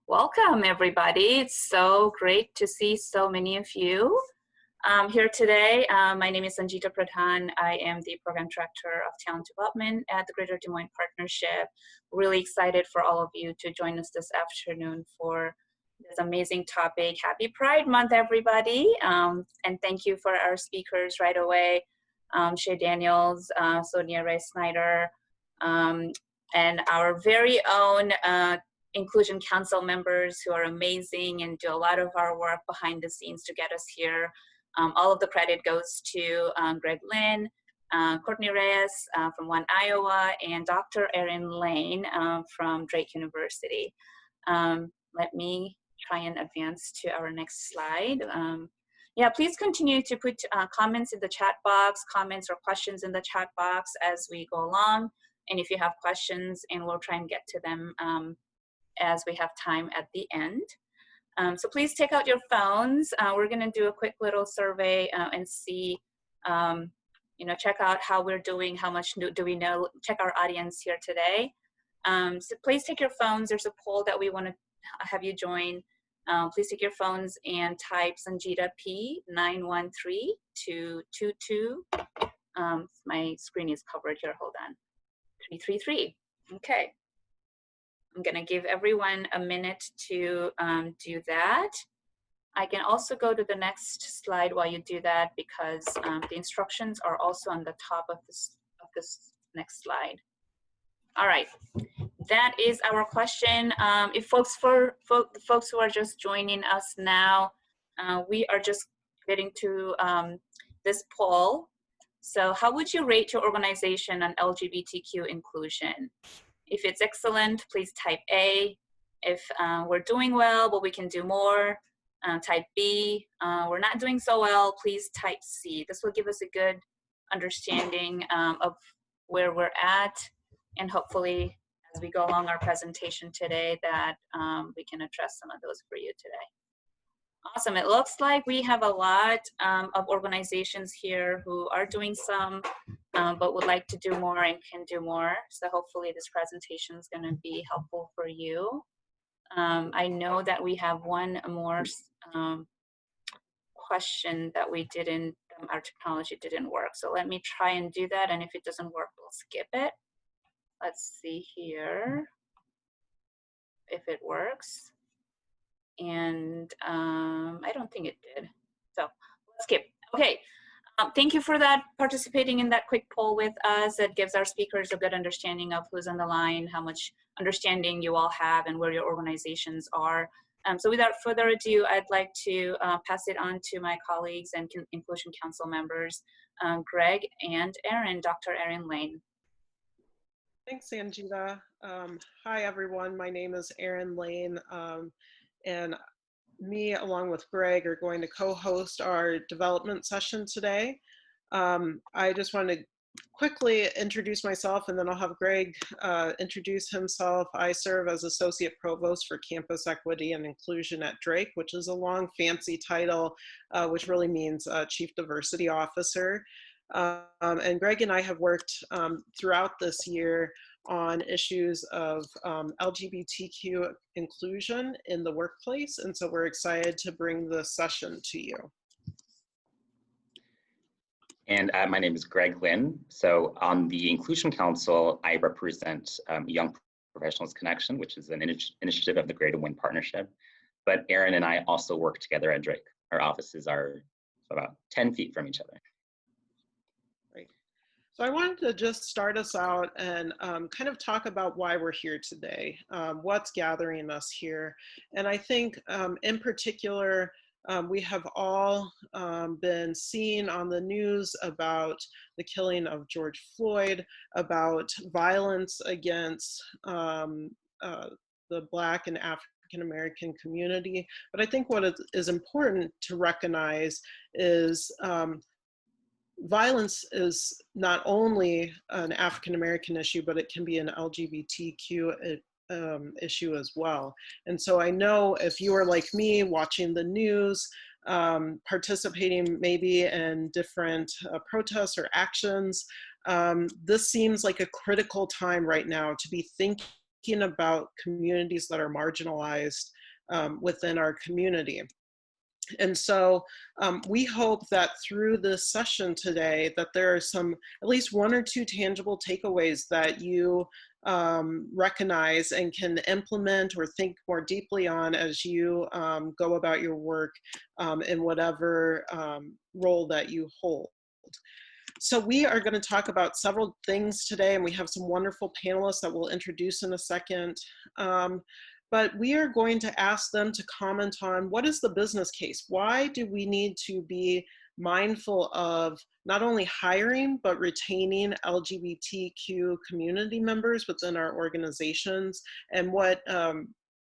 Welcome, everybody. It's so great to see so many of you here today. My name is Sanjita Pradhan. I am the Program Director of Talent Development at the Greater Des Moines Partnership. Really excited for all of you to join us this afternoon for this amazing topic. Happy Pride Month, everybody. And thank you for our speakers right away. Shay Daniels, Sonia Ray-Snyder, and our very own Inclusion Council members who are amazing and do a lot of our work behind the scenes to get us here. All of the credit goes to Greg Lynn, Courtney Reyes from One Iowa, and Dr. Erin Lane from Drake University. Let me try and advance to our next slide. Yeah, please continue to put comments in the chat box, comments or questions in the chat box as we go along. And if you have questions, and we'll try and get to them as we have time at the end. So please take out your phones. We're gonna do a quick little survey and see, check out how we're doing, how much do we know, check our audience here today. So please take your phones. There's a poll that we wanna have you join. Please take your phones and type Sanjita P 913222. My screen is covered here, hold on. 333, okay. I'm gonna give everyone a minute to do that. I can also go to the next slide while you do that because the instructions are also on the top of this next slide. All right, that is our question. If folks who are just joining us now, we are just getting to this poll. So how would you rate your organization on LGBTQ inclusion? If it's excellent, please type A. If we're doing well, but we can do more, type B. We're not doing so well, please type C. This will give us a good understanding of where we're at, and hopefully as we go along our presentation today that we can address some of those for you today. Awesome, it looks like we have a lot of organizations here who are doing some, but would like to do more and can do more. So hopefully this presentation is gonna be helpful for you. I know that we have one more question that we didn't, our technology didn't work. So let me try and do that, and if it doesn't work, we'll skip it. Let's see here if it works. And I don't think it did. So let's skip. Okay, thank you for that, participating in that quick poll with us. It gives our speakers a good understanding of who's on the line, how much understanding you all have, and where your organizations are. So without further ado, I'd like to pass it on to my colleagues and Inclusion Council members, Greg and Erin, Dr. Erin Lane. Thanks, Sanjita. Hi, everyone. My name is Erin Lane. And me, along with Greg, are going to co-host our development session today. I just want to quickly introduce myself, and then I'll have Greg introduce himself. I serve as Associate Provost for Campus Equity and Inclusion at Drake, which is a long, fancy title, which really means Chief Diversity Officer. And Greg and I have worked throughout this year on issues of LGBTQ inclusion in the workplace. And so we're excited to bring this session to you. And my name is Greg Lynn. So on the Inclusion Council, I represent Young Professionals Connection, which is an initiative of the Greater Des Moines Partnership. But Erin and I also work together at Drake. Our offices are about 10 feet from each other. So I wanted to just start us out and kind of talk about why we're here today, what's gathering us here. And I think in particular, we have all been seeing on the news about the killing of George Floyd, about violence against the Black and African American community. But I think what is important to recognize is violence is not only an African American issue, but it can be an LGBTQ issue as well. And so I know if you are like me, watching the news, participating maybe in different protests or actions, this seems like a critical time right now to be thinking thinking about communities that are marginalized within our community. And so we hope that through this session today that there are some, at least one or two tangible takeaways that you recognize and can implement or think more deeply on as you go about your work in whatever role that you hold. So we are going to talk about several things today, and we have some wonderful panelists that we'll introduce in a second. But we are going to ask them to comment on what is the business case? Why do we need to be mindful of not only hiring, but retaining LGBTQ community members within our organizations? And what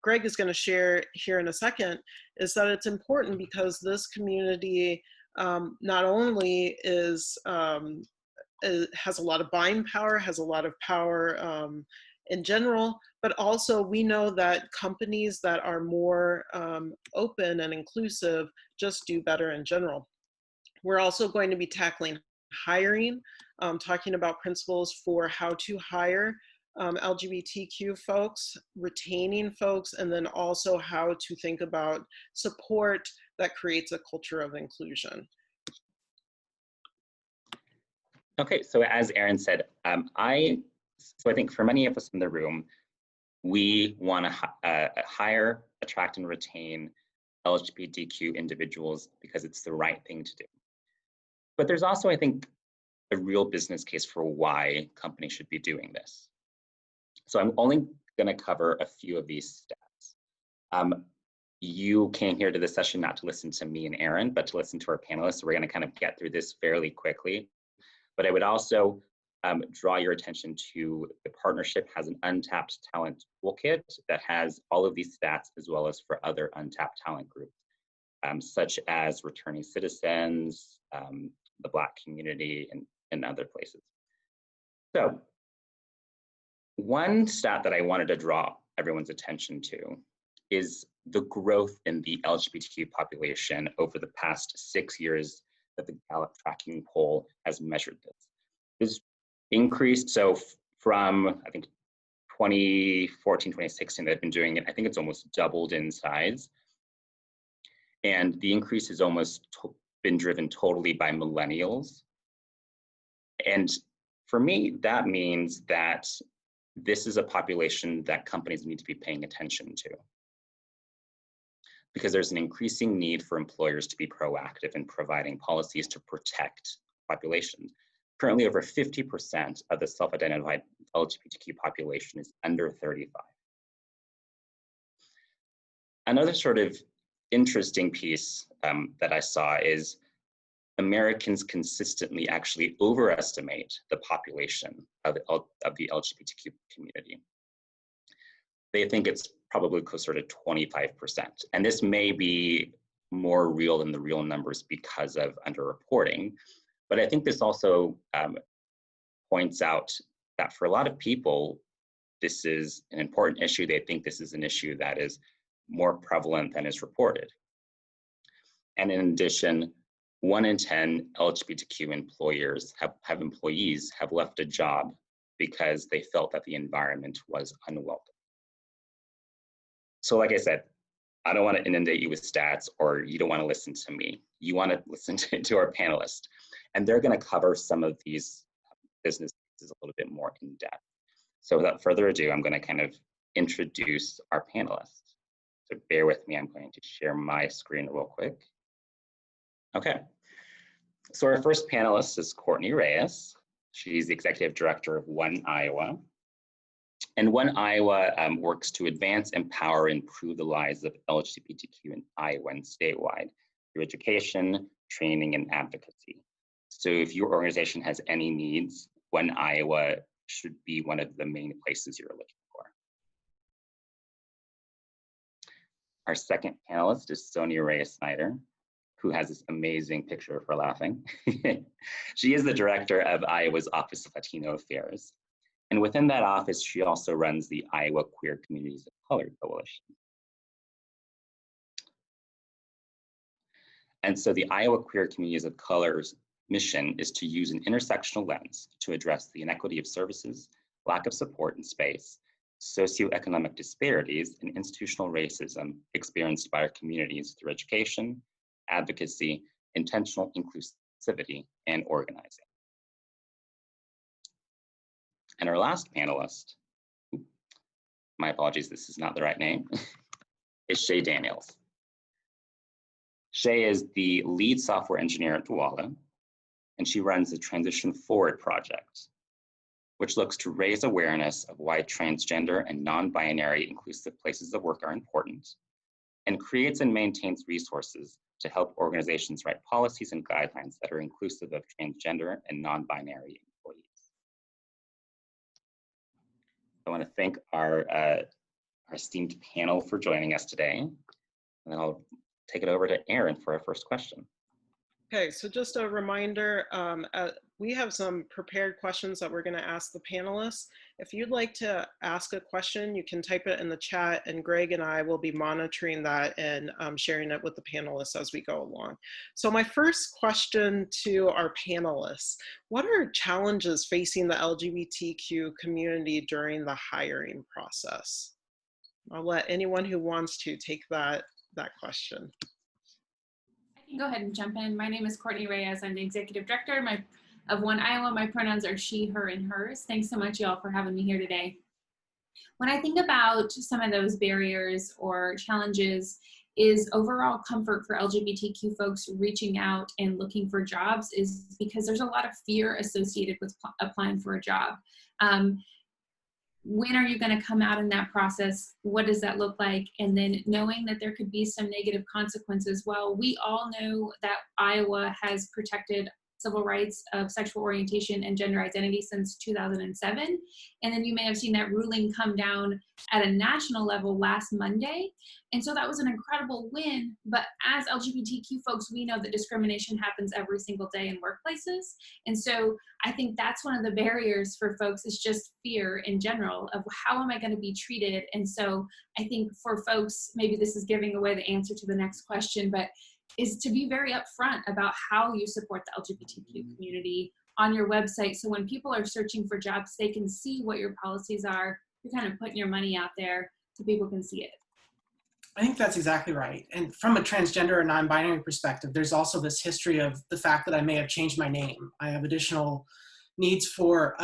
Greg is going to share here in a second is that it's important because this community not only has a lot of buying power, has a lot of power in general, but also we know that companies that are more open and inclusive just do better in general. We're also going to be tackling hiring, talking about principles for how to hire LGBTQ folks, retaining folks, and then also how to think about support that creates a culture of inclusion. Okay, so as Erin said, I think for many of us in the room, we want to hire, attract, and retain LGBTQ individuals because it's the right thing to do. But there's also, I think, a real business case for why companies should be doing this. So I'm only going to cover a few of these stats. You came here to this session not to listen to me and Erin, but to listen to our panelists. So we're going to kind of get through this fairly quickly. But I would also draw your attention to the partnership has an untapped talent toolkit that has all of these stats as well as for other untapped talent groups, such as returning citizens, the Black community, and other places. So one stat that I wanted to draw everyone's attention to is the growth in the LGBTQ population over the past 6 years that the Gallup tracking poll has measured this. This increased, so from, I think, 2014, 2016, they've been doing it. I think it's almost doubled in size. And the increase has almost been driven totally by millennials. And for me, that means that this is a population that companies need to be paying attention to, because there's an increasing need for employers to be proactive in providing policies to protect populations. Currently, over 50% of the self-identified LGBTQ population is under 35. Another sort of interesting piece that I saw is Americans consistently actually overestimate the population of the LGBTQ community. They think it's probably closer to 25%. And this may be more real than the real numbers because of underreporting. But I think this also points out that for a lot of people, this is an important issue. They think this is an issue that is more prevalent than is reported. And in addition, 1 in 10 LGBTQ employees have left a job because they felt that the environment was unwelcome. So like I said, I don't want to inundate you with stats, or you don't want to listen to me. You want to listen to our panelists. And they're going to cover some of these business cases a little bit more in depth. So without further ado, I'm going to kind of introduce our panelists. So bear with me, I'm going to share my screen real quick. Okay, so our first panelist is Courtney Reyes. She's the executive director of One Iowa. And One Iowa works to advance, empower, and improve the lives of LGBTQ in Iowa and statewide through education, training, and advocacy. So if your organization has any needs, One Iowa should be one of the main places you're looking for. Our second panelist is Sonia Reyes-Snyder, who has this amazing picture of her laughing. She is the director of Iowa's Office of Latino Affairs. And within that office, she also runs the Iowa Queer Communities of Color Coalition. And so the Iowa Queer Communities of Color's mission is to use an intersectional lens to address the inequity of services, lack of support and space, socioeconomic disparities, and institutional racism experienced by our communities through education, advocacy, intentional inclusivity, and organizing. And our last panelist, my apologies, this is not the right name, is Shay Daniels. Shay is the lead software engineer at Douala, and she runs the Transition Forward project, which looks to raise awareness of why transgender and non-binary inclusive places of work are important, and creates and maintains resources to help organizations write policies and guidelines that are inclusive of transgender and non-binary employees. I want to thank our esteemed panel for joining us today, and then I'll take it over to Erin for our first question. Okay, so just a reminder, we have some prepared questions that we're going to ask the panelists. If you'd like to ask a question, you can type it in the chat, and Greg and I will be monitoring that and sharing it with the panelists as we go along. So my first question to our panelists: what are challenges facing the LGBTQ community during the hiring process? I'll let anyone who wants to take that question. Go ahead and jump in. My name is Courtney Reyes. I'm the executive director of One Iowa. My pronouns are she, her, and hers. Thanks so much, y'all, for having me here today. When I think about some of those barriers or challenges, is overall comfort for LGBTQ folks reaching out and looking for jobs, is because there's a lot of fear associated with applying for a job. When are you going to come out in that process? What does that look like? And then knowing that there could be some negative consequences. Well, we all know that Iowa has protected civil rights of sexual orientation and gender identity since 2007. And then you may have seen that ruling come down at a national level last Monday. And so that was an incredible win. But as LGBTQ folks, we know that discrimination happens every single day in workplaces. And so I think that's one of the barriers for folks, is just fear in general of how am I going to be treated. And so I think for folks, maybe this is giving away the answer to the next question, but is to be very upfront about how you support the LGBTQ community on your website. So when people are searching for jobs, they can see what your policies are. You're kind of putting your money out there so people can see it. I think that's exactly right. And from a transgender or non-binary perspective, there's also this history of the fact that I may have changed my name. I have additional needs for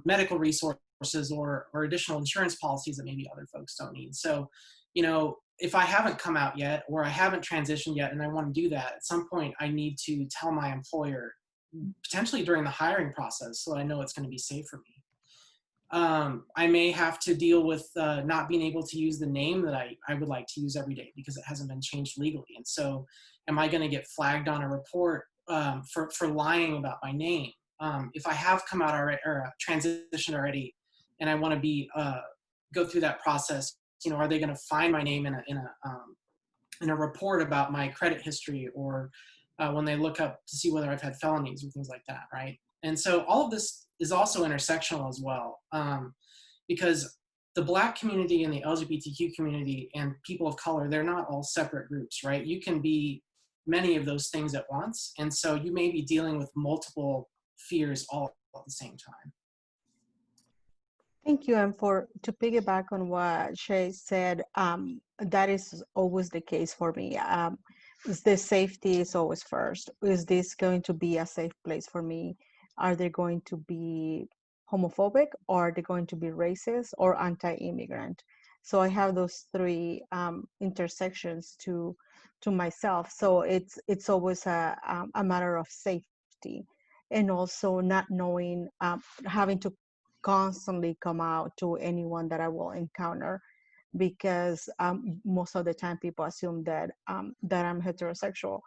medical resources or additional insurance policies that maybe other folks don't need. So, you know, if I haven't come out yet, or I haven't transitioned yet and I want to do that, at some point I need to tell my employer, potentially during the hiring process, so I know it's going to be safe for me. I may have to deal with not being able to use the name that I would like to use every day because it hasn't been changed legally. And so am I going to get flagged on a report for lying about my name? If I have come out already, or transitioned already, and I want to be go through that process, you know, are they going to find my name in a report about my credit history, or when they look up to see whether I've had felonies or things like that, right? And so all of this is also intersectional as well, because the Black community and the LGBTQ community and people of color, they're not all separate groups, right? You can be many of those things at once. And so you may be dealing with multiple fears all at the same time. Thank you. And to piggyback on what Shay said, that is always the case for me. Is the safety is always first. Is this going to be a safe place for me? Are they going to be homophobic, or are they going to be racist or anti-immigrant? So I have those three intersections to myself. So it's always a matter of safety, and also not knowing, having to constantly come out to anyone that I will encounter, because most of the time people assume that that I'm heterosexual.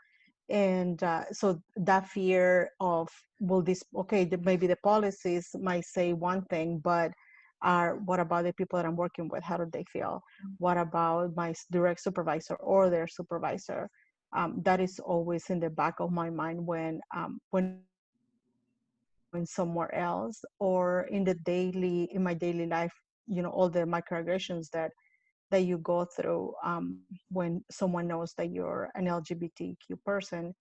And so that fear of, will this, okay, maybe the policies might say one thing, but what about the people that I'm working with? How do they feel? What about my direct supervisor or their supervisor? That is always in the back of my mind when somewhere else, or in my daily life, you know, all the microaggressions that you go through when someone knows that you're an LGBTQ person.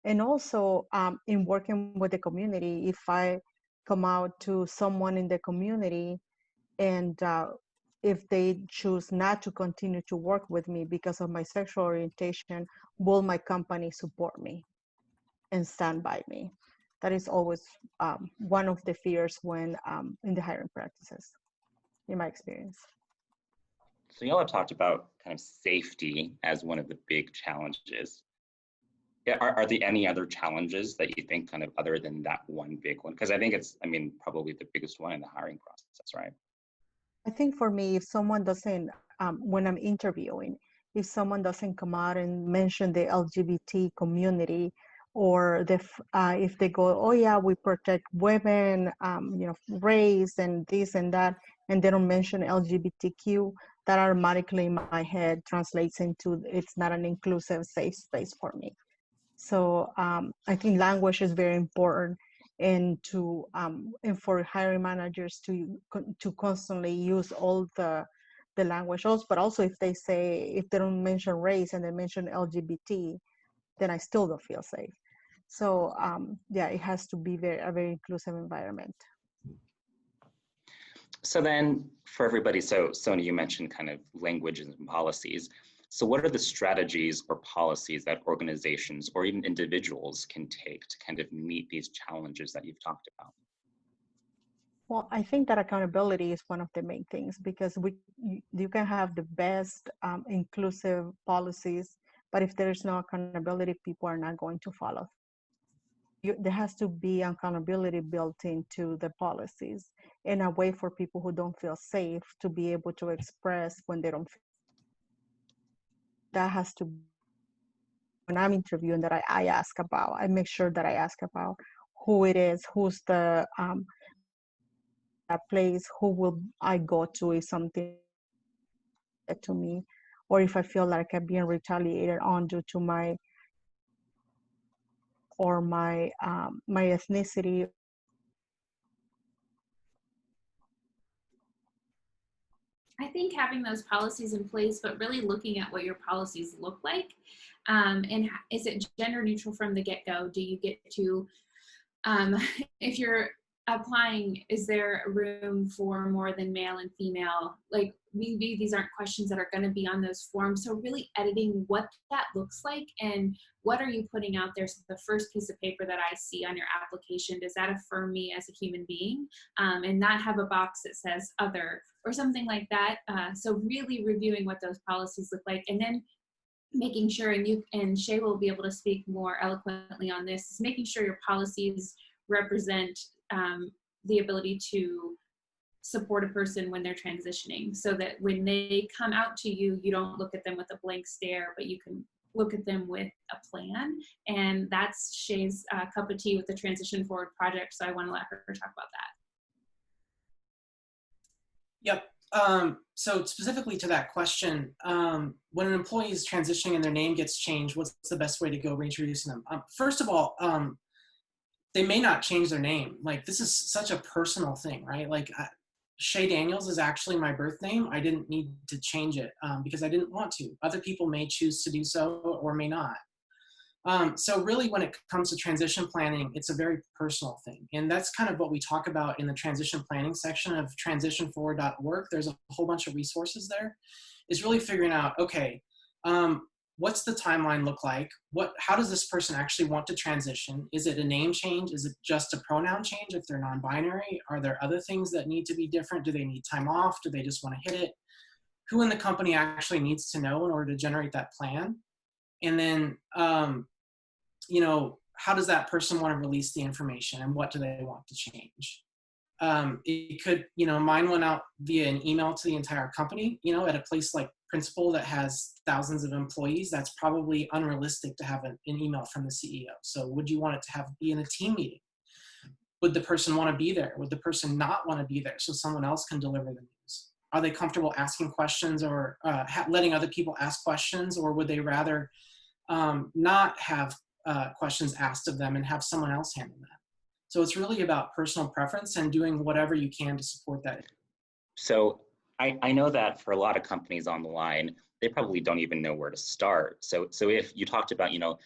And also in working with the community, if I come out to someone in the community and if they choose not to continue to work with me because of my sexual orientation, will my company support me and stand by me? That is always one of the fears when in the hiring practices, in my experience. So y'all have talked about kind of safety as one of the big challenges. Yeah, are there any other challenges that you think kind of other than that one big one? Because I think it's, I mean, probably the biggest one in the hiring process, right? I think for me, if someone doesn't, when I'm interviewing, if someone doesn't come out and mention the LGBT community, or if they go, oh yeah, we protect women, race and this and that, and they don't mention LGBTQ, that automatically in my head translates into it's not an inclusive, safe space for me. So I think language is very important, and for hiring managers to constantly use all the language. Also, but also if they don't mention race and they mention LGBT, then I still don't feel safe. So yeah, it has to be a very inclusive environment. So then for everybody, so Sonia, you mentioned kind of languages and policies. So what are the strategies or policies that organizations or even individuals can take to kind of meet these challenges that you've talked about? Well, I think that accountability is one of the main things, because you can have the best inclusive policies, but if there is no accountability, people are not going to follow. There has to be accountability built into the policies, in a way for people who don't feel safe to be able to express when they don't feel. That has to be, when I'm interviewing, that I make sure that I ask about who it is, who's the that place, who will I go to if something to me, or if I feel like I'm being retaliated on due to my my ethnicity. I think having those policies in place, but really looking at what your policies look like, and is it gender neutral from the get-go? Do you get to, if you're applying, is there room for more than male and female? Like, maybe these aren't questions that are going to be on those forms. So really editing what that looks like, and what are you putting out there? So the first piece of paper that I see on your application, does that affirm me as a human being? And not have a box that says other or something like that. So really reviewing what those policies look like, and then making sure, and you and Shay will be able to speak more eloquently on this, is making sure your policies represent the ability to support a person when they're transitioning, so that when they come out to you, you don't look at them with a blank stare, but you can look at them with a plan. And that's Shay's cup of tea with the Transition Forward project. So I want to let her talk about that. Yep. So specifically to that question, when an employee is transitioning and their name gets changed, what's the best way to go reintroducing them? First of all, they may not change their name. Like, this is such a personal thing, right? Like, Shay Daniels is actually my birth name. I didn't need to change it because I didn't want to. Other people may choose to do so or may not. So really, when it comes to transition planning, it's a very personal thing. And that's kind of what we talk about in the transition planning section of transitionforward.org. There's a whole bunch of resources there. It's really figuring out, okay, what's the timeline look like? How does this person actually want to transition? Is it a name change? Is it just a pronoun change if they're non-binary? Are there other things that need to be different? Do they need time off? Do they just want to hit it? Who in the company actually needs to know in order to generate that plan? And then, how does that person want to release the information, and what do they want to change? It could, mine went out via an email to the entire company, at a place like Principal that has thousands of employees. That's probably unrealistic to have an email from the CEO. So would you want it to be in a team meeting? Would the person want to be there? Would the person not want to be there so someone else can deliver the news? Are they comfortable asking questions or letting other people ask questions, or would they rather not have questions asked of them and have someone else handle that? So it's really about personal preference and doing whatever you can to support that. So I know that for a lot of companies on the line, they probably don't even know where to start. So if you talked about, you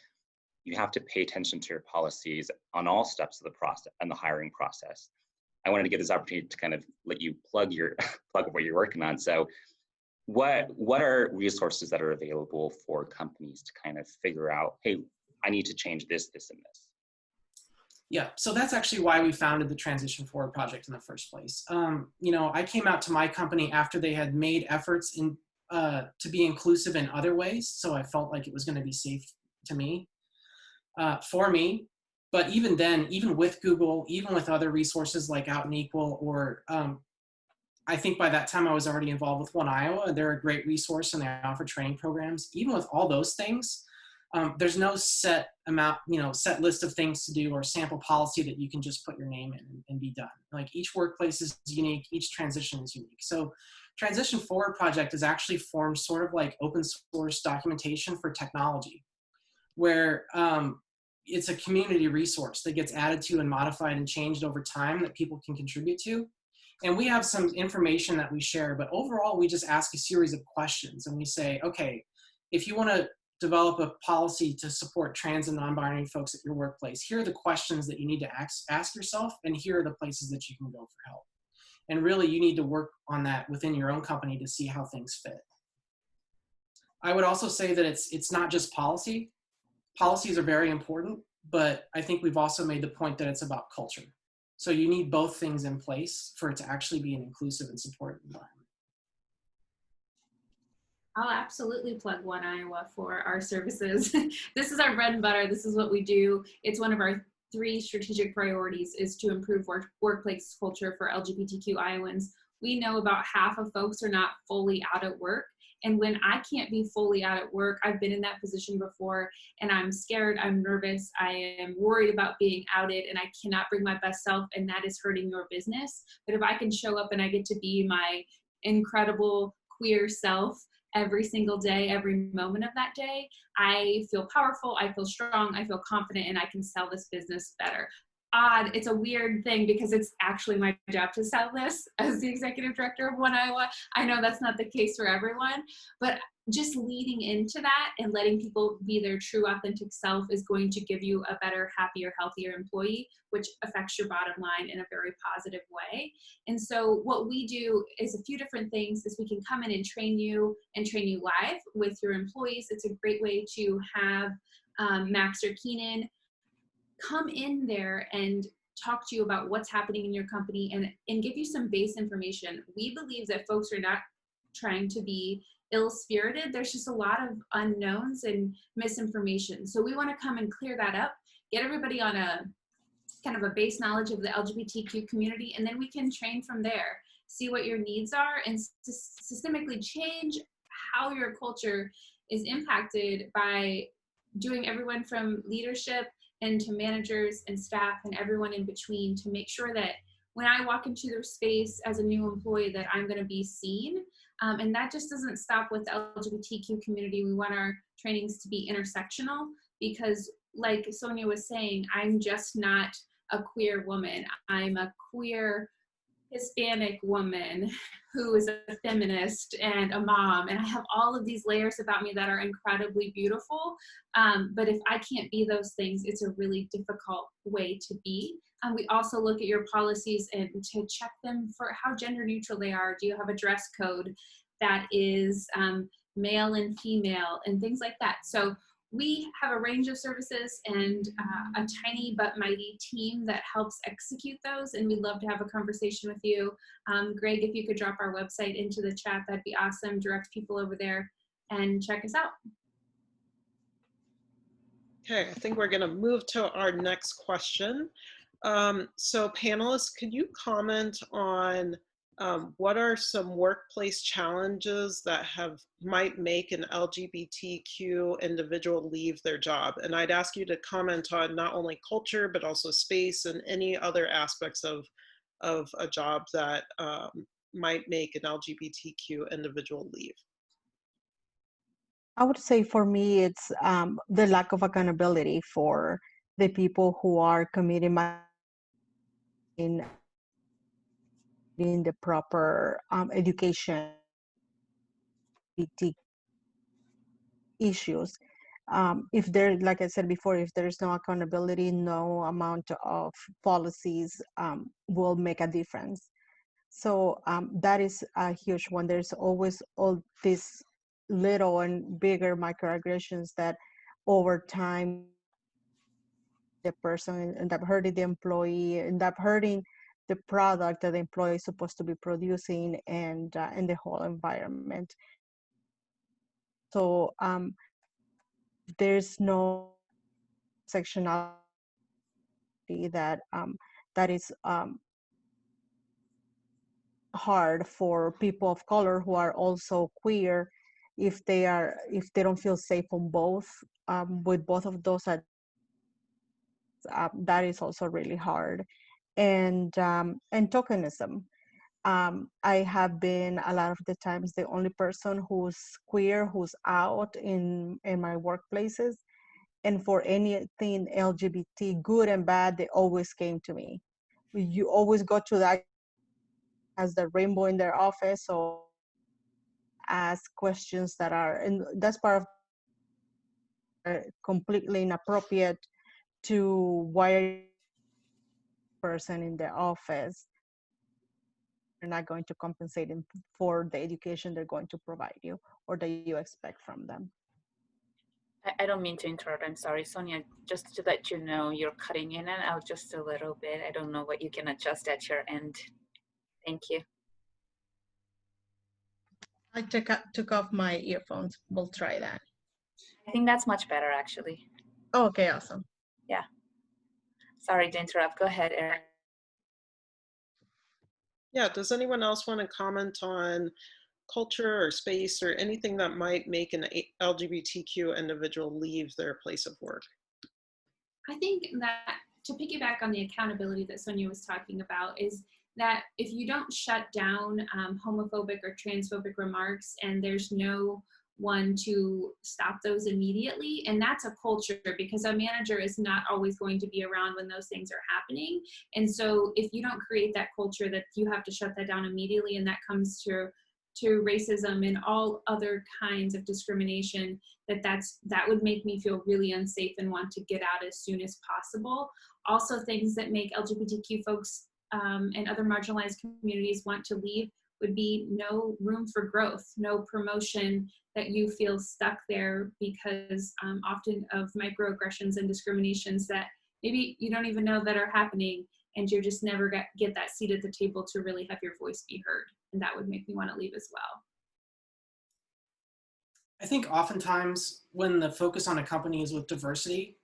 have to pay attention to your policies on all steps of the process and the hiring process. I wanted to get this opportunity to kind of let you plug what you're working on. So what are resources that are available for companies to kind of figure out, hey, I need to change this, this, and this? Yeah, so that's actually why we founded the Transition Forward Project in the first place. You know, I came out to my company after they had made efforts to be inclusive in other ways, so I felt like it was going to be safe to me, for me. But even then, even with Google, even with other resources like Out and Equal, or I think by that time I was already involved with One Iowa. They're a great resource and they offer training programs. Even with all those things, there's no set amount, set list of things to do or sample policy that you can just put your name in and be done. Like each workplace is unique, each transition is unique. So Transition Forward Project is actually formed sort of like open source documentation for technology, where it's a community resource that gets added to and modified and changed over time that people can contribute to. And we have some information that we share, but overall we just ask a series of questions and we say, okay, if you want to develop a policy to support trans and non-binary folks at your workplace, here are the questions that you need to ask yourself, and here are the places that you can go for help. And really you need to work on that within your own company to see how things fit. I would also say that it's not just policy. Policies are very important, but I think we've also made the point that it's about culture. So you need both things in place for it to actually be an inclusive and supportive environment. I'll absolutely plug One Iowa for our services. This is our bread and butter. This is what we do. It's one of our 3 strategic priorities is to improve workplace culture for LGBTQ Iowans. We know about half of folks are not fully out at work. And when I can't be fully out at work, I've been in that position before, and I'm scared, I'm nervous, I am worried about being outed, and I cannot bring my best self, and that is hurting your business. But if I can show up and I get to be my incredible queer self every single day, every moment of that day, I feel powerful, I feel strong, I feel confident, and I can sell this business better. Odd, it's a weird thing because it's actually my job to sell this as the executive director of One Iowa. I know that's not the case for everyone, but just leading into that and letting people be their true authentic self is going to give you a better, happier, healthier employee, which affects your bottom line in a very positive way. And so what we do is a few different things is we can come in and train you live with your employees. It's a great way to have Max or Keenan come in there and talk to you about what's happening in your company and give you some base information. We believe that folks are not trying to be ill-spirited. There's just a lot of unknowns and misinformation. So we want to come and clear that up, get everybody on a kind of a base knowledge of the LGBTQ community, and then we can train from there, see what your needs are, and systemically change how your culture is impacted by doing everyone from leadership and to managers and staff and everyone in between to make sure that when I walk into their space as a new employee that I'm going to be seen. And that just doesn't stop with the LGBTQ community. We want our trainings to be intersectional because like Sonia was saying, I'm just not a queer woman. I'm a queer Hispanic woman who is a feminist and a mom, and I have all of these layers about me that are incredibly beautiful, but if I can't be those things, it's a really difficult way to be. We also look at your policies and to check them for how gender neutral they are. Do you have a dress code that is male and female and things like that? So we have a range of services and a tiny but mighty team that helps execute those, and we'd love to have a conversation with you. Greg, if you could drop our website into the chat, that'd be awesome. Direct people over there and check us out. Okay, I think we're going to move to our next question. So panelists, could you comment on what are some workplace challenges that might make an LGBTQ individual leave their job? And I'd ask you to comment on not only culture, but also space and any other aspects of a job that might make an LGBTQ individual leave. I would say for me, it's the lack of accountability for the people who are committing in the proper education issues. If there, like I said before, if there's no accountability, no amount of policies will make a difference. So that is a huge one. There's always all these little and bigger microaggressions that over time the person end up hurting the employee, end up hurting the product that the employee is supposed to be producing, and the whole environment. So there's no sectionality that that is hard for people of color who are also queer, if they don't feel safe on both, with both of those, that is also really hard. And tokenism. I have been a lot of the times the only person who's queer, who's out in my workplaces, and for anything LGBT, good and bad, they always came to me. You always go to that as the rainbow in their office, or ask questions that are, and that's part of completely inappropriate to why are you person in the office. They're not going to compensate them for the education they're going to provide you or that you expect from them. I don't mean to interrupt. I'm sorry, Sonia. Just to let you know, you're cutting in and out just a little bit. I don't know what you can adjust at your end. Thank you. I took off my earphones. We'll try that. I think that's much better, actually. Oh, okay, awesome. Yeah. Sorry to interrupt. Go ahead, Erin. Yeah, does anyone else want to comment on culture or space or anything that might make an LGBTQ individual leave their place of work? I think that to piggyback on the accountability that Sonia was talking about is that if you don't shut down homophobic or transphobic remarks and there's no one to stop those immediately, and that's a culture, because a manager is not always going to be around when those things are happening. And so if you don't create that culture that you have to shut that down immediately, and that comes to racism and all other kinds of discrimination, that would make me feel really unsafe and want to get out as soon as possible. Also, things that make LGBTQ folks and other marginalized communities want to leave would be no room for growth, no promotion, that you feel stuck there because often of microaggressions and discriminations that maybe you don't even know that are happening, and you're just never get that seat at the table to really have your voice be heard. And that would make me want to leave as well. I think oftentimes when the focus on a company is with diversity,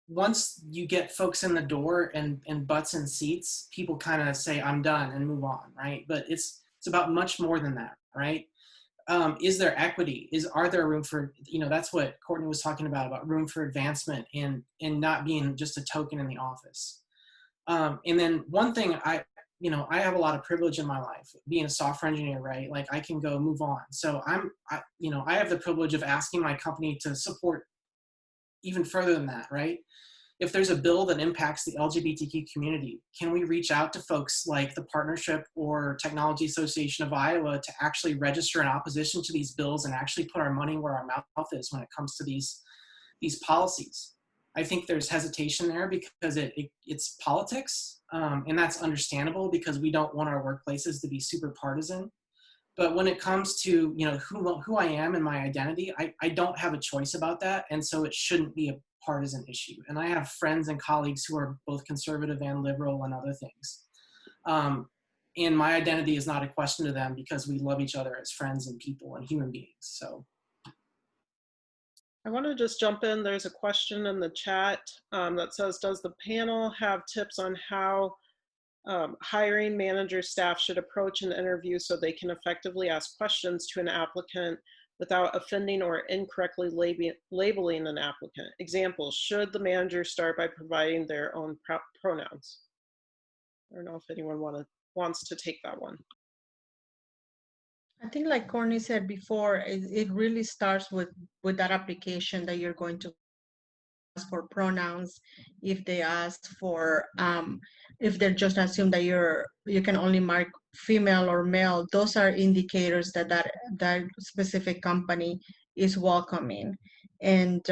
once you get folks in the door and butts in seats, people kind of say, I'm done, and move on, right? But it's about much more than that, right? Is there equity? Are there room for, that's what Courtney was talking about room for advancement and not being just a token in the office. And then one thing I have a lot of privilege in my life, being a software engineer, right? Like I can go move on. So I have the privilege of asking my company to support even further than that, right? If there's a bill that impacts the LGBTQ community, can we reach out to folks like the Partnership or Technology Association of Iowa to actually register in opposition to these bills and actually put our money where our mouth is when it comes to these policies? I think there's hesitation there because it's politics, and that's understandable because we don't want our workplaces to be super partisan. But when it comes to who I am and my identity, I don't have a choice about that, and so it shouldn't be a partisan issue. And I have friends and colleagues who are both conservative and liberal and other things. And my identity is not a question to them because we love each other as friends and people and human beings. So I want to just jump in. There's a question in the chat that says, does the panel have tips on how hiring manager staff should approach an interview so they can effectively ask questions to an applicant without offending or incorrectly labeling an applicant? Example, should the manager start by providing their own pronouns? I don't know if anyone wants to take that one. I think like Courtney said before, it really starts with that application that you're going to ask for pronouns. If they ask for, if they just assume that you can only mark female or male, those are indicators that that specific company is welcoming. And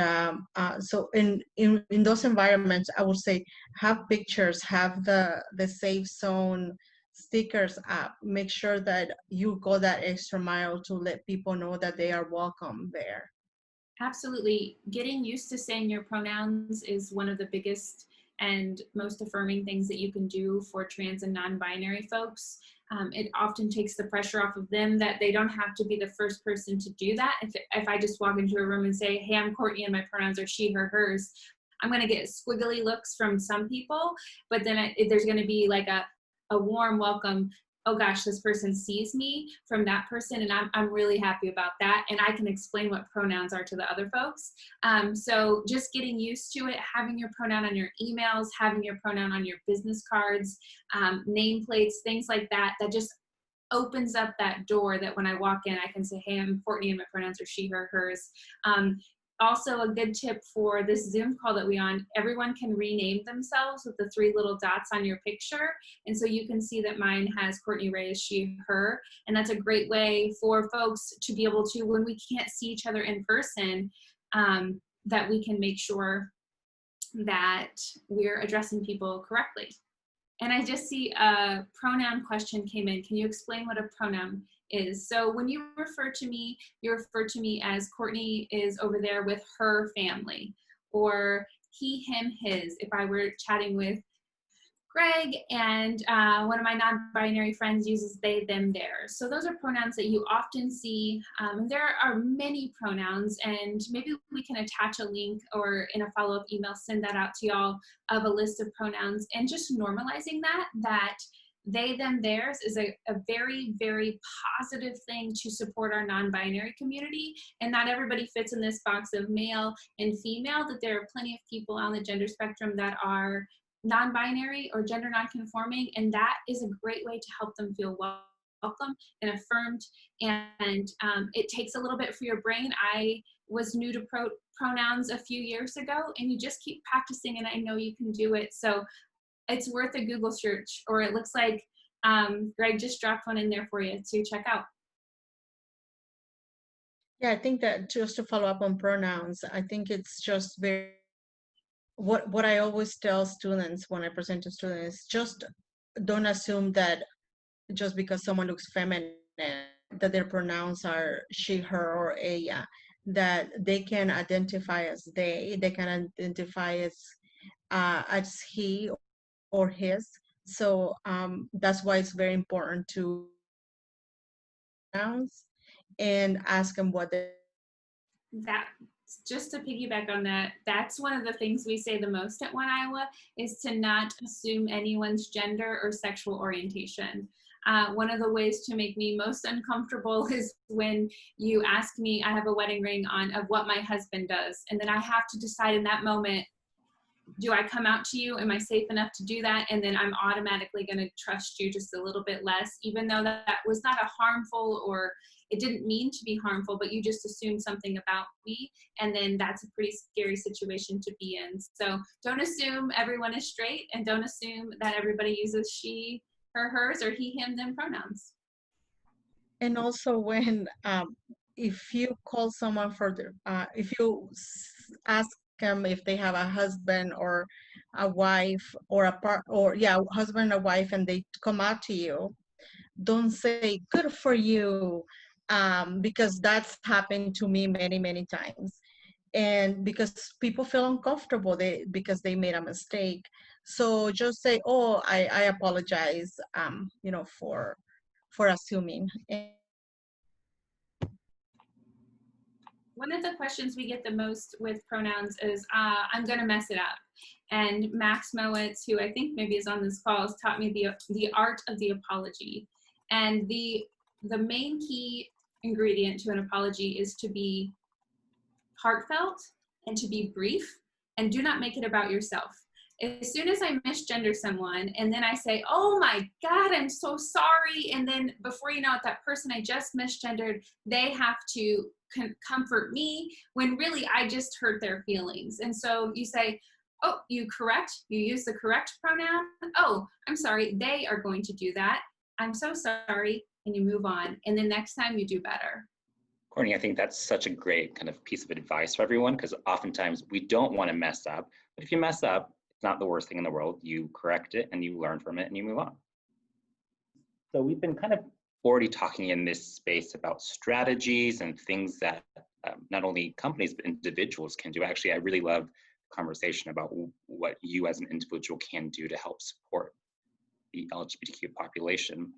so in those environments, I would say have pictures, have the safe zone stickers up, make sure that you go that extra mile to let people know that they are welcome there. Absolutely. Getting used to saying your pronouns is one of the biggest and most affirming things that you can do for trans and non-binary folks. It often takes the pressure off of them that they don't have to be the first person to do that. If I just walk into a room and say, hey, I'm Courtney and my pronouns are she, her, hers, I'm going to get squiggly looks from some people, but then there's going to be like a warm welcome. Oh gosh, this person sees me from that person, and I'm really happy about that. And I can explain what pronouns are to the other folks. So just getting used to it, having your pronoun on your emails, having your pronoun on your business cards, nameplates, things like that, that just opens up that door that when I walk in, I can say, hey, I'm Courtney and my pronouns are she, her, hers. Also, a good tip for this Zoom call that we're on, everyone can rename themselves with the 3 little dots on your picture. And so you can see that mine has Courtney Ray as she, her. And that's a great way for folks to be able to, when we can't see each other in person, that we can make sure that we're addressing people correctly. And I just see a pronoun question came in. Can you explain what a pronoun is? So when you refer to me, you refer to me as Courtney is over there with her family, or he, him, his, if I were chatting with Greg, and one of my non-binary friends uses they, them, theirs. So those are pronouns that you often see. There are many pronouns, and maybe we can attach a link or in a follow-up email, send that out to y'all of a list of pronouns, and just normalizing that they, them, theirs is a very, very positive thing to support our non-binary community. And not everybody fits in this box of male and female, that there are plenty of people on the gender spectrum that are non-binary or gender non-conforming, and that is a great way to help them feel welcome and affirmed. And it takes a little bit for your brain. I was new to pronouns a few years ago, and you just keep practicing, and I know you can do it. So it's worth a Google search, or it looks like Greg just dropped one in there for you to check out. Yeah, I think that just to follow up on pronouns, I think it's just very, what I always tell students when I present to students, just don't assume that just because someone looks feminine, that their pronouns are she, her, or ella, that they can identify as they can identify as he or his. So that's why it's very important to pronouns and ask them what they. That, just to piggyback on that, that's one of the things we say the most at One Iowa, is to not assume anyone's gender or sexual orientation. One of the ways to make me most uncomfortable is when you ask me, I have a wedding ring on, of what my husband does. And then I have to decide in that moment, do I come out to you? Am I safe enough to do that? And then I'm automatically going to trust you just a little bit less, even though that was not a harmful, or it didn't mean to be harmful, but you just assumed something about me. And then that's a pretty scary situation to be in. So don't assume everyone is straight, and don't assume that everybody uses she, her, hers, or he, him, them pronouns. And also when, if you call someone if you ask them if they have a husband or a wife or husband or wife, and they come out to you, don't say good for you, because that's happened to me many, many times. And because people feel uncomfortable because they made a mistake. So just say, oh, I apologize, for assuming. One of the questions we get the most with pronouns is, I'm going to mess it up. And Max Mowitz, who I think maybe is on this call, has taught me the art of the apology. And the main key ingredient to an apology is to be heartfelt and to be brief, and do not make it about yourself. As soon as I misgender someone and then I say, oh my God, I'm so sorry, and then before you know it, that person I just misgendered, they have to comfort me, when really I just hurt their feelings. And so you say, oh, you use the correct pronoun. Oh, I'm sorry, they are going to do that. I'm so sorry, and you move on. And the next time you do better. Courtney, I think that's such a great kind of piece of advice for everyone, because oftentimes we don't want to mess up. But if you mess up, it's not the worst thing in the world. You correct it and you learn from it and you move on. So we've been kind of already talking in this space about strategies and things that not only companies but individuals can do. Actually, I really love the conversation about what you as an individual can do to help support the LGBTQ population.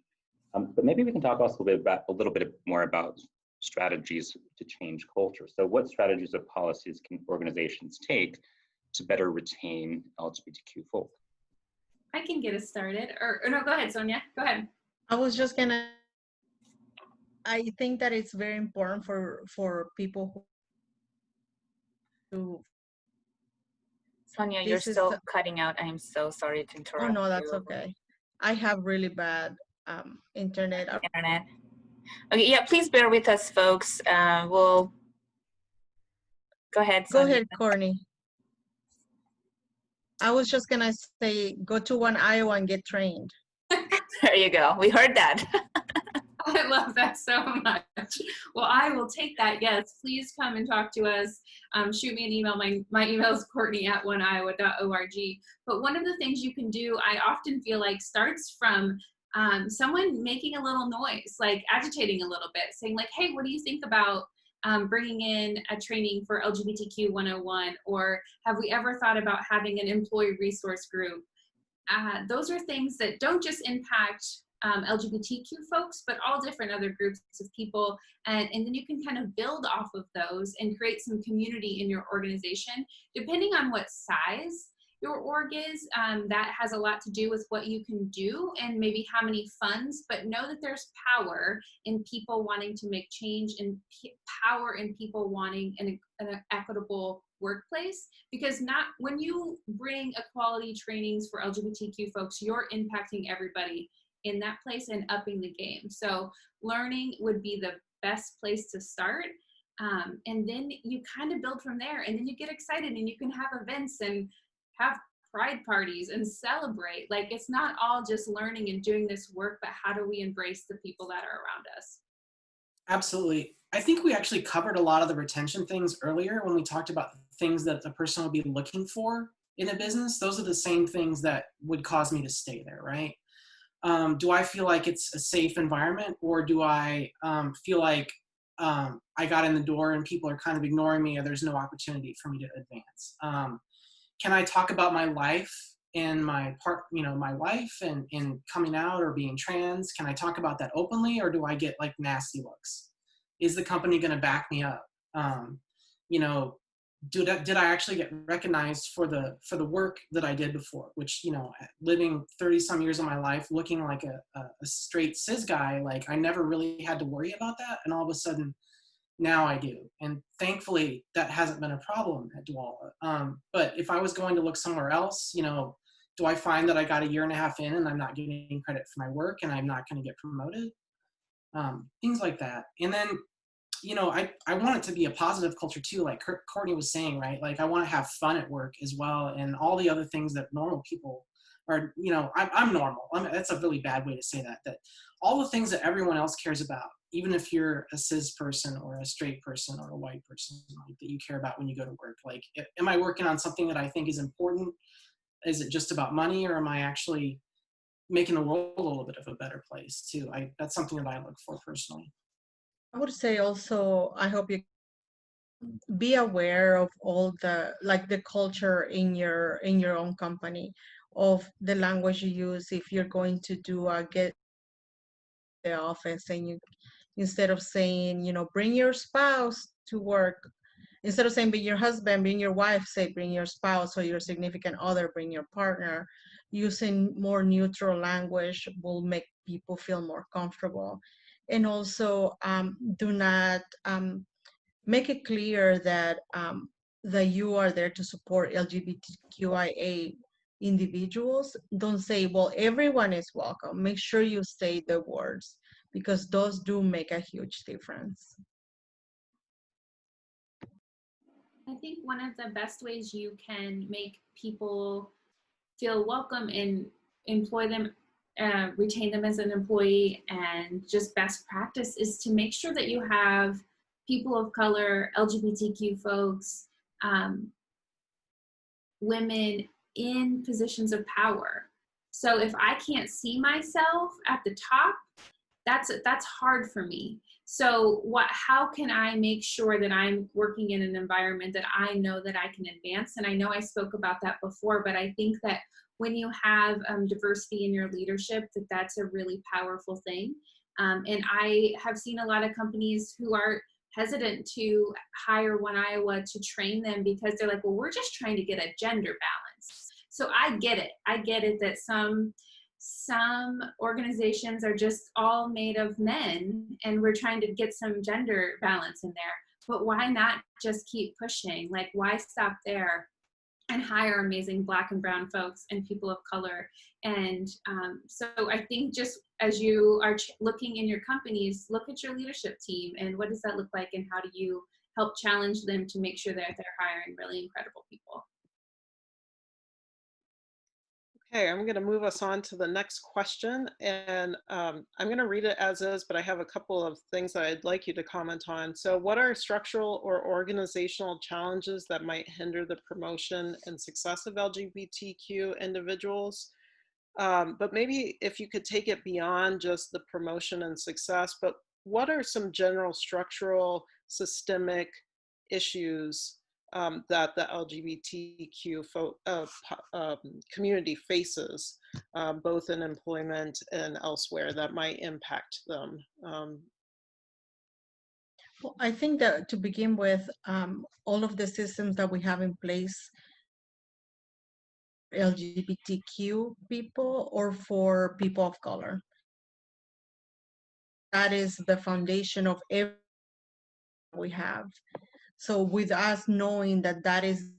But maybe we can talk also a little bit more about strategies to change culture. So what strategies or policies can organizations take to better retain LGBTQ folk? I can get us started. Or no, go ahead, Sonia. Go ahead. I was just gonna. I think that it's very important for people who. Sonia, you're still cutting out. I'm so sorry to interrupt. Oh no, that's you. okay. I have really bad internet. Okay, yeah, please bear with us, folks. We'll go ahead, Sonia. Go ahead, Courtney. I was just gonna say, go to One Iowa and get trained. There you go. We heard that. I love that so much. Well, I will take that. Yes, please come and talk to us. Shoot me an email. My email is courtney@oneiowa.org. But one of the things you can do, I often feel like, starts from someone making a little noise, like agitating a little bit, saying like, hey, what do you think about bringing in a training for LGBTQ 101? Or have we ever thought about having an employee resource group? Those are things that don't just impact LGBTQ folks, but all different other groups of people. And then you can kind of build off of those and create some community in your organization, depending on what size your org is. That has a lot to do with what you can do and maybe how many funds, but know that there's power in people wanting to make change and power in people wanting an equitable workplace, because when you bring equality trainings for LGBTQ folks, you're impacting everybody in that place and upping the game. So learning would be the best place to start. And then you kind of build from there, and then you get excited and you can have events and have pride parties and celebrate. Like, it's not all just learning and doing this work, but how do we embrace the people that are around us? Absolutely. I think we actually covered a lot of the retention things earlier when we talked about things that the person will be looking for in a business. Those are the same things that would cause me to stay there, right? Do I feel like it's a safe environment, or do I feel like I got in the door and people are kind of ignoring me, or there's no opportunity for me to advance? Can I talk about my life and my life and coming out or being trans? Can I talk about that openly, or do I get like nasty looks? Is the company going to back me up? Did I actually get recognized for the work that I did before? Which, living 30 some years of my life looking like a straight cis guy, like I never really had to worry about that, and all of a sudden now I do. And thankfully that hasn't been a problem at Dwala. But if I was going to look somewhere else, do I find that I got a year and a half in and I'm not getting credit for my work and I'm not going to get promoted? Things like that. And then, I want it to be a positive culture too, like Courtney was saying, right? Like I want to have fun at work as well, and all the other things that normal people are, I'm normal. That's a really bad way to say that all the things that everyone else cares about, even if you're a cis person or a straight person or a white person, like, that you care about when you go to work. Like, am I working on something that I think is important? Is it just about money, or am I actually making the world a little bit of a better place too? That's something that I look for personally. I would say also, I hope you be aware of all the culture in your own company, of the language you use. If you're going to do a get the office, and you, instead of saying, bring your spouse to work, instead of saying bring your husband, bring your wife, say bring your spouse or your significant other, bring your partner. Using more neutral language will make people feel more comfortable. And also, do not make it clear that that you are there to support LGBTQIA individuals. Don't say, well, everyone is welcome. Make sure you say the words, because those do make a huge difference. I think one of the best ways you can make people feel welcome and employ them, retain them as an employee, and just best practice is to make sure that you have people of color, LGBTQ folks, women in positions of power. So if I can't see myself at the top, that's hard for me. So how can I make sure that I'm working in an environment that I know that I can advance? And I know I spoke about that before, but I think that when you have diversity in your leadership, that's a really powerful thing. And I have seen a lot of companies who are hesitant to hire One Iowa to train them because they're like, well, we're just trying to get a gender balance. So I get it. I get it that some organizations are just all made of men and we're trying to get some gender balance in there. But why not just keep pushing? Like, why stop there and hire amazing Black and brown folks and people of color? And so I think just as you are looking in your companies, look at your leadership team and what does that look like and how do you help challenge them to make sure that they're hiring really incredible people? Okay, I'm going to move us on to the next question, and I'm going to read it as is, but I have a couple of things that I'd like you to comment on. So what are structural or organizational challenges that might hinder the promotion and success of LGBTQ individuals? But maybe if you could take it beyond just the promotion and success, but what are some general structural systemic issues that the LGBTQ community faces, both in employment and elsewhere, that might impact them? Well, I think that to begin with, all of the systems that we have in place, LGBTQ people or for people of color, that is the foundation of everything we have. So with us knowing that that is,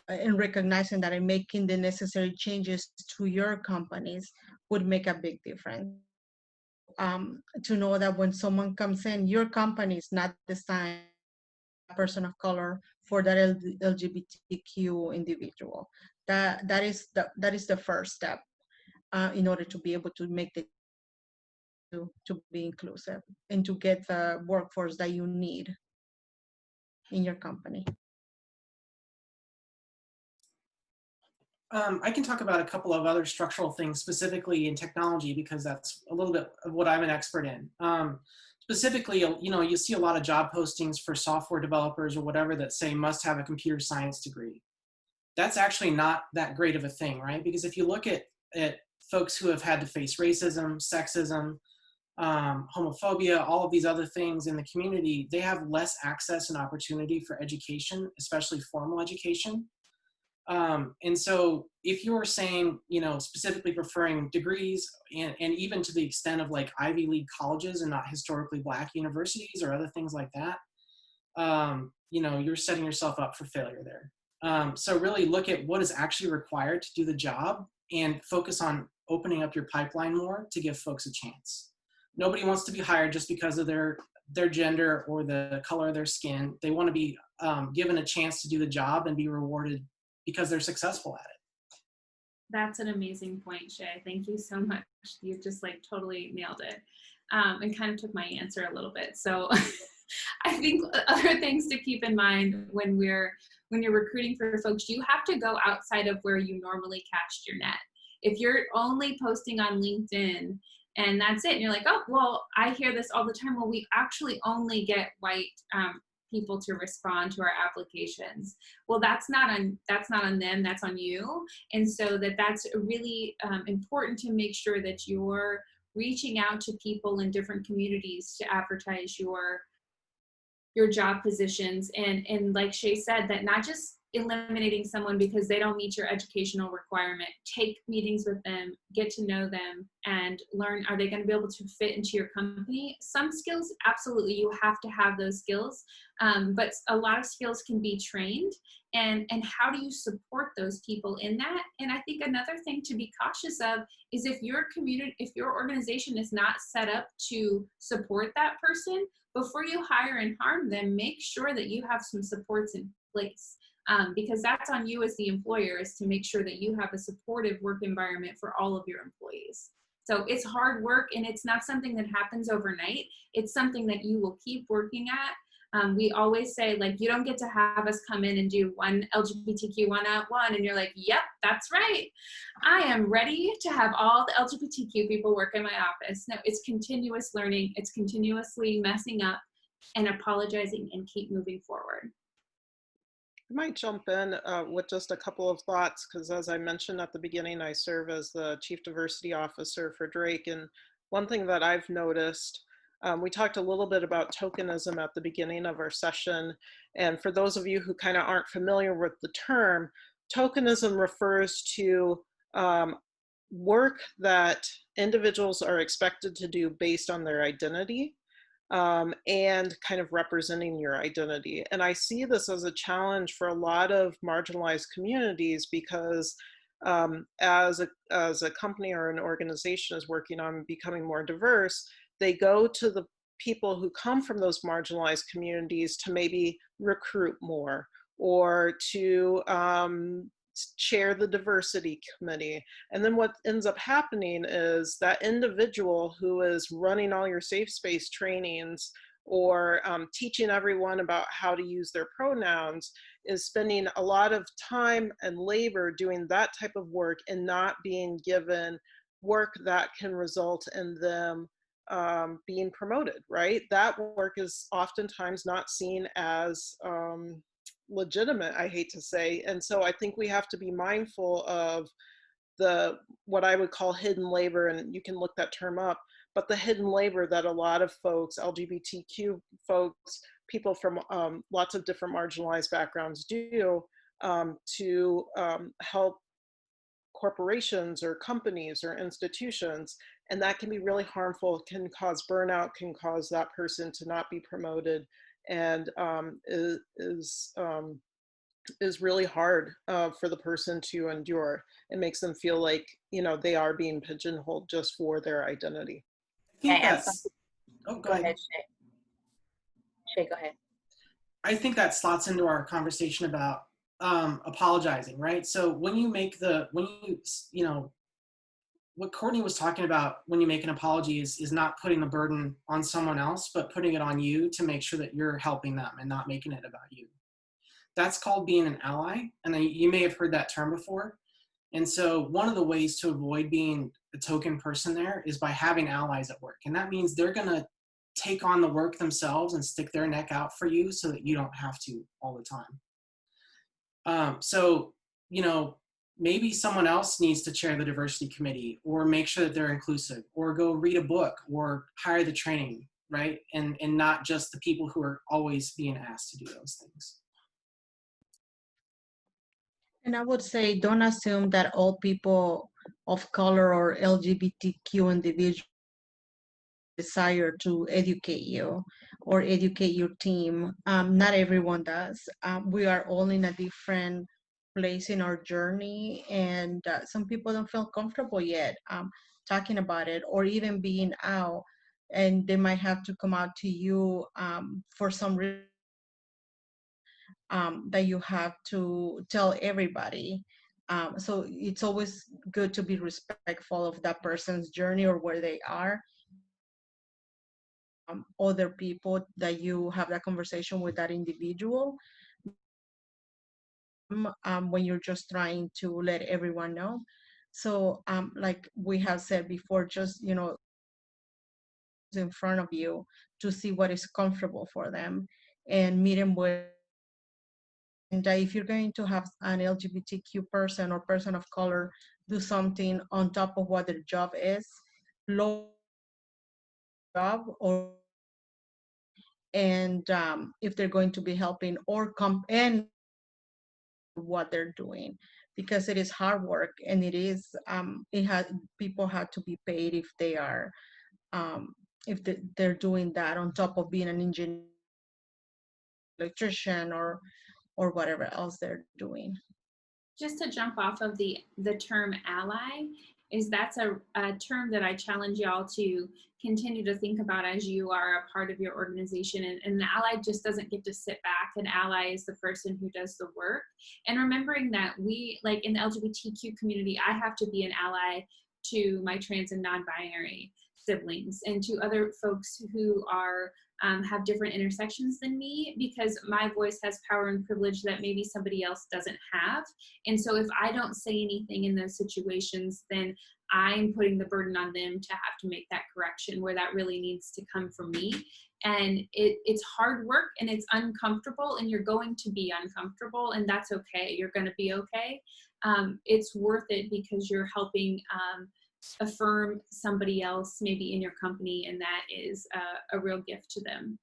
and recognizing that and making the necessary changes to your companies would make a big difference. To know that when someone comes in, your company is not designed a person of color for that LGBTQ individual. That is the first step in order to be able to make the to be inclusive and to get the workforce that you need in your company. I can talk about a couple of other structural things specifically in technology because that's a little bit of what I'm an expert in. Specifically, you see a lot of job postings for software developers or whatever that say must have a computer science degree. That's actually not that great of a thing, right? Because if you look at folks who have had to face racism, sexism, homophobia, all of these other things in the community, they have less access and opportunity for education, especially formal education. And so if you're saying, specifically preferring degrees and even to the extent of like Ivy League colleges and not historically Black universities or other things like that, you're setting yourself up for failure there. So really look at what is actually required to do the job and focus on opening up your pipeline more to give folks a chance. Nobody wants to be hired just because of their gender or the color of their skin. They want to be given a chance to do the job and be rewarded because they're successful at it. That's an amazing point, Shay. Thank you so much. You just like totally nailed it and kind of took my answer a little bit. So I think other things to keep in mind when you're recruiting for folks, you have to go outside of where you normally cast your net. If you're only posting on LinkedIn and that's it, and you're like, oh, well, I hear this all the time. Well, we actually only get white people to respond to our applications. Well, that's not on them, that's on you. And so that's really important to make sure that you're reaching out to people in different communities to advertise your job positions. And like Shay said, that not just eliminating someone because they don't meet your educational requirement. Take meetings with them, get to know them, and learn, are they going to be able to fit into your company? Some skills, absolutely, you have to have those skills, but a lot of skills can be trained. And how do you support those people in that? And I think another thing to be cautious of is if your organization is not set up to support that person, before you hire and harm them, make sure that you have some supports in place. Because that's on you as the employer, is to make sure that you have a supportive work environment for all of your employees. So it's hard work, and it's not something that happens overnight. It's something that you will keep working at. We always say, like, you don't get to have us come in and do one LGBTQ 101 and you're like, yep, that's right. I am ready to have all the LGBTQ people work in my office. No, it's continuous learning. It's continuously messing up and apologizing and keep moving forward. I might jump in with just a couple of thoughts, because as I mentioned at the beginning, I serve as the Chief Diversity Officer for Drake. And one thing that I've noticed, we talked a little bit about tokenism at the beginning of our session. And for those of you who kind of aren't familiar with the term, tokenism refers to work that individuals are expected to do based on their identity. And kind of representing your identity. And I see this as a challenge for a lot of marginalized communities, because as a company or an organization is working on becoming more diverse, they go to the people who come from those marginalized communities to maybe recruit more, or to chair the diversity committee. And then what ends up happening is that individual who is running all your safe space trainings, or teaching everyone about how to use their pronouns, is spending a lot of time and labor doing that type of work and not being given work that can result in them being promoted, right? That work is oftentimes not seen as legitimate, I hate to say. And so I think we have to be mindful of what I would call hidden labor, and you can look that term up, but the hidden labor that a lot of folks, LGBTQ folks, people from lots of different marginalized backgrounds do to help corporations or companies or institutions. And that can be really harmful, can cause burnout, can cause that person to not be promoted, and is really hard for the person to endure. It makes them feel like, you know, they are being pigeonholed just for their identity. I think that's, oh, go ahead, Shay. Shay, go ahead. I think that slots into our conversation about apologizing, right? So when you make you know, what Courtney was talking about when you make an apology is not putting the burden on someone else, but putting it on you to make sure that you're helping them and not making it about you. That's called being an ally. And you may have heard that term before. And so one of the ways to avoid being a token person there is by having allies at work. And that means they're going to take on the work themselves and stick their neck out for you so that you don't have to all the time. So, you know, maybe someone else needs to chair the diversity committee, or make sure that they're inclusive, or go read a book, or hire the training, right? And not just the people who are always being asked to do those things. And I would say, don't assume that all people of color or LGBTQ individuals desire to educate you or educate your team. Not everyone does. We are all in a different place in our journey, and some people don't feel comfortable yet talking about it or even being out, and they might have to come out to you for some reason that you have to tell everybody. So it's always good to be respectful of that person's journey or where they are. Other people that you have that conversation with, that individual, when you're just trying to let everyone know. So like we have said before, just, you know, in front of you to see what is comfortable for them and meet them with. And if you're going to have an LGBTQ person or person of color do something on top of what their job is, low job, or and if they're going to be helping or and what they're doing, because it is hard work, and it is people have to be paid if they are if they're doing that on top of being an engineer, electrician, or whatever else they're doing. Just to jump off of the term ally, is that's a term that I challenge y'all to continue to think about as you are a part of your organization. And an ally just doesn't get to sit back. An ally is the person who does the work. And remembering that we, like in the LGBTQ community, I have to be an ally to my trans and non-binary siblings and to other folks who are have different intersections than me, because my voice has power and privilege that maybe somebody else doesn't have. And so if I don't say anything in those situations, then I'm putting the burden on them to have to make that correction where that really needs to come from me. And it's hard work and it's uncomfortable, and you're going to be uncomfortable, and that's okay. You're going to be okay. It's worth it because you're helping affirm somebody else maybe in your company, and that is a real gift to them.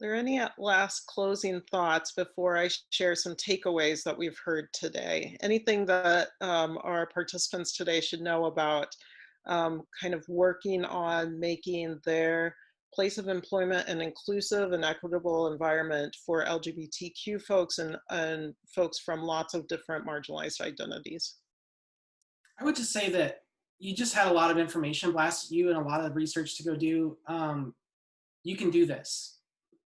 Are there any last closing thoughts before I share some takeaways that we've heard today? Anything that our participants today should know about kind of working on making their place of employment an inclusive and equitable environment for LGBTQ folks and folks from lots of different marginalized identities? I would just say that you just had a lot of information blasted you and a lot of research to go do. You can do this.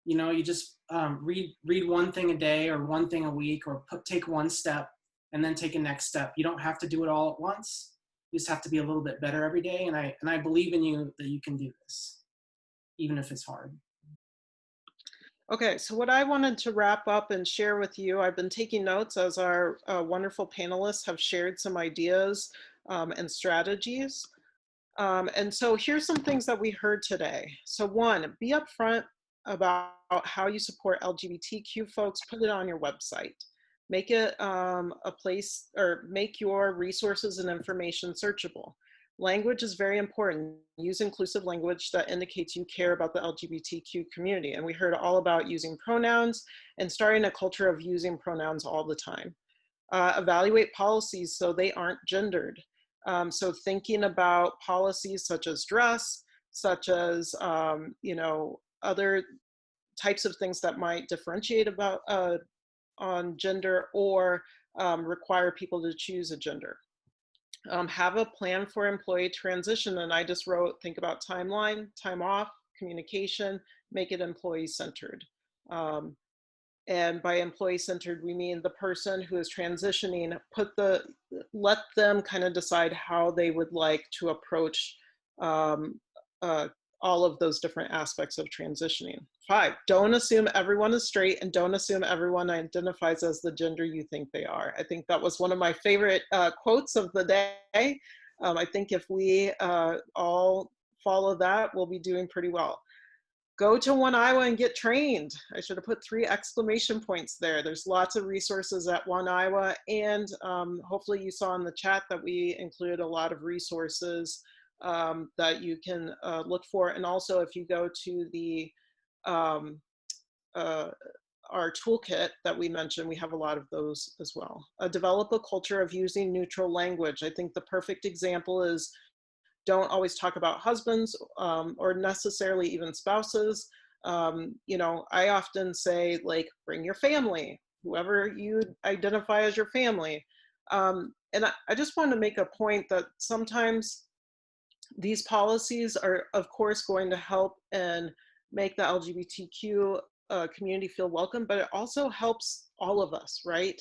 You know, you just read one thing a day or one thing a week, or take one step and then take a next step. You don't have to do it all at once. You just have to be a little bit better every day. And I believe in you that you can do this, even if it's hard. Okay, so what I wanted to wrap up and share with you, I've been taking notes as our wonderful panelists have shared some ideas and strategies. And so here's some things that we heard today. So one, be upfront about how you support LGBTQ folks, put it on your website. Make it a place, or make your resources and information searchable. Language is very important. Use inclusive language that indicates you care about the LGBTQ community. And we heard all about using pronouns and starting a culture of using pronouns all the time. Evaluate policies so they aren't gendered. So thinking about policies such as dress, such as, you know, other types of things that might differentiate about on gender or require people to choose a gender. Have a plan for employee transition. And I just wrote, think about timeline, time off, communication, make it employee-centered. And by employee-centered, we mean the person who is transitioning, let them kind of decide how they would like to approach all of those different aspects of transitioning. 5, don't assume everyone is straight, and don't assume everyone identifies as the gender you think they are. I think that was one of my favorite quotes of the day. I think if we all follow that, we'll be doing pretty well. Go to One Iowa and get trained. I should have put 3 exclamation points there. There's lots of resources at One Iowa, and hopefully you saw in the chat that we included a lot of resources that you can look for. And also if you go to the our toolkit that we mentioned, we have a lot of those as well. Develop a culture of using neutral language. I think the perfect example is don't always talk about husbands or necessarily even spouses. You know, I often say, like, bring your family, whoever you identify as your family. And I just want to make a point that sometimes these policies are, of course, going to help and make the LGBTQ community feel welcome, but it also helps all of us, right?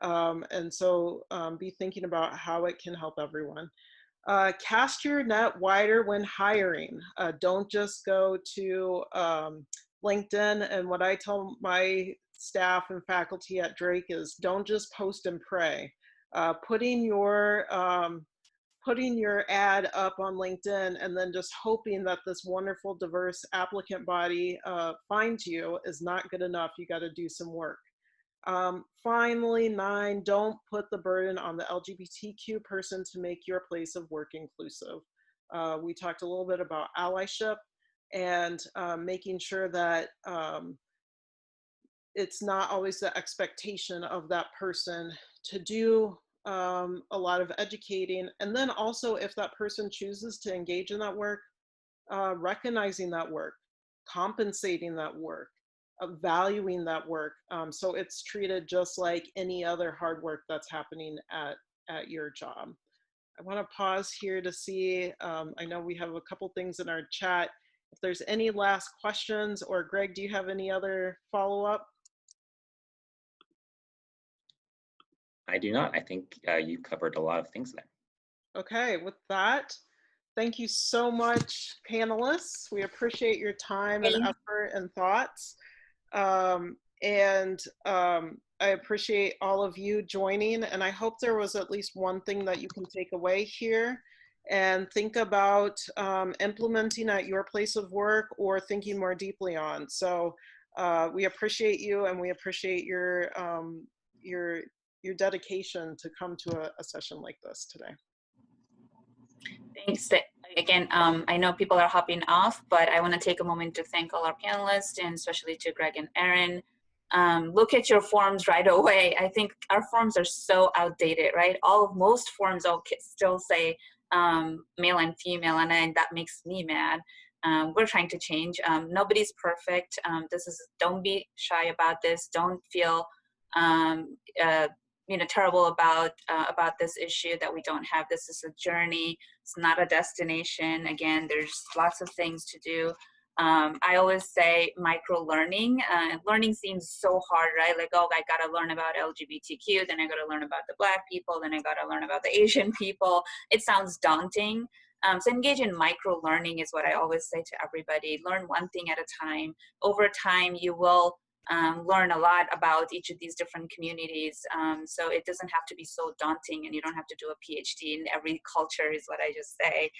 And so be thinking about how it can help everyone. Cast your net wider when hiring. Don't just go to LinkedIn. And what I tell my staff and faculty at Drake is don't just post and pray. Putting your ad up on LinkedIn and then just hoping that this wonderful diverse applicant body finds you is not good enough. You got to do some work. Finally, 9, don't put the burden on the LGBTQ person to make your place of work inclusive. We talked a little bit about allyship and making sure that it's not always the expectation of that person to do a lot of educating. And then also, if that person chooses to engage in that work, recognizing that work, compensating that work, valuing that work, so it's treated just like any other hard work that's happening at your job. I want to pause here to see, I know we have a couple things in our chat. If there's any last questions, or Greg, do you have any other follow-up? I do not. I think you covered a lot of things there. Okay, with that, thank you so much, panelists. We appreciate your time and effort and thoughts. I appreciate all of you joining, and I hope there was at least one thing that you can take away here and think about implementing at your place of work or thinking more deeply on. So we appreciate you, and we appreciate your dedication to come to a session like this today. Thanks. Again, I know people are hopping off, but I want to take a moment to thank all our panelists, and especially to Greg and Erin. Look at your forms right away. I think our forms are so outdated, right? Most forms still say male and female, and that makes me mad. We're trying to change. Nobody's perfect. Don't be shy about this. Don't feel terrible about this issue that we don't have. This is a journey. It's not a destination. Again, there's lots of things to do. I always say micro learning. Learning seems so hard, right? Like, oh, I got to learn about LGBTQ, then I got to learn about the Black people, then I got to learn about the Asian people. It sounds daunting. So engage in micro learning is what I always say to everybody. Learn one thing at a time. Over time, you will learn a lot about each of these different communities. So it doesn't have to be so daunting, and you don't have to do a PhD in every culture is what I just say.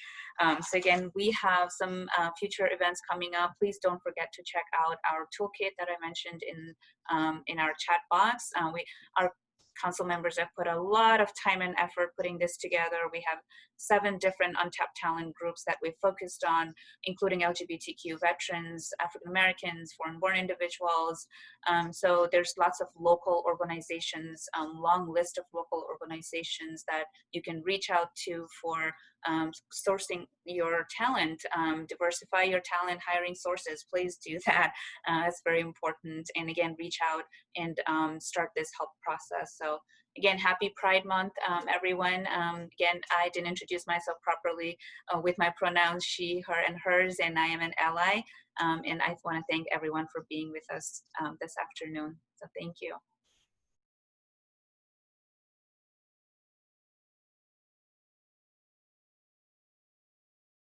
So again, we have some future events coming up. Please don't forget to check out our toolkit that I mentioned in our chat box. Our council members have put a lot of time and effort putting this together. We have 7 different untapped talent groups that we've focused on, including LGBTQ veterans, African Americans, foreign-born individuals. So there's lots of local organizations, long list of local organizations that you can reach out to for sourcing your talent. Diversify your talent hiring sources. Please do that. It's very important. And again, reach out and start this help process. So again, happy Pride Month, everyone. Again, I didn't introduce myself properly with my pronouns she, her, and hers, and I am an ally. And I want to thank everyone for being with us this afternoon. So thank you.